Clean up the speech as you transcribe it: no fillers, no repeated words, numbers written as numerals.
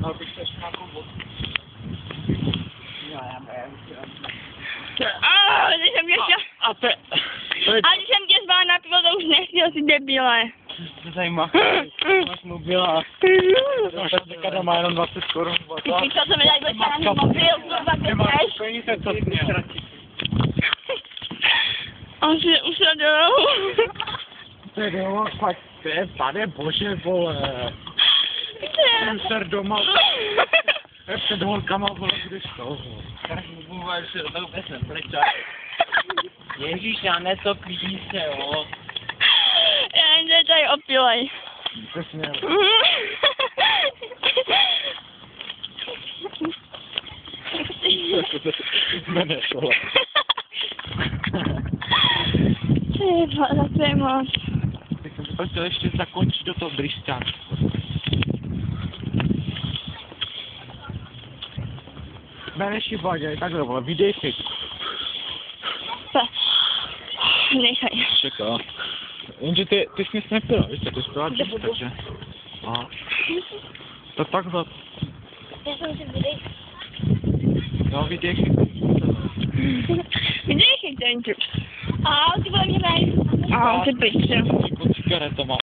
Dal bych to ještě nějakou vodu. Já když jsem tě chtěl... to je... A když jsem tě zval na pivo, to už nechtěl si debile. To zajímá. Máš mobila. Teďka doma jenom 20 korun. Víš co, mi dají dočáraný mobil, kurva, ty Nemáš peníze, co jsi měl. On si usadil. To je doma, fakt, to je, pane bože, vole. Jsem ser doma. Je před holkama, vole, budeš toho. Tak mluvíš, že to vůbec neplečá. Ježíš, já netopí se, jo. Já jen tě tady opilej. Přesně. Jmene tohle. To je moc. Tak jsem to chtěl ještě zakončit do toho Bristanu. Jmeneš Ivaně, takhle vole, vydejchej. Nechaj. Čeká. Jenže ty jsi nic nepila, víš co, ty jsi pila dřív, takže... A... To takhle. Já jsem si vydejchal. No, vydejchej. Vydejchej ten tu. A ty vole mě vej. A ty pičo. Jako cigaretama.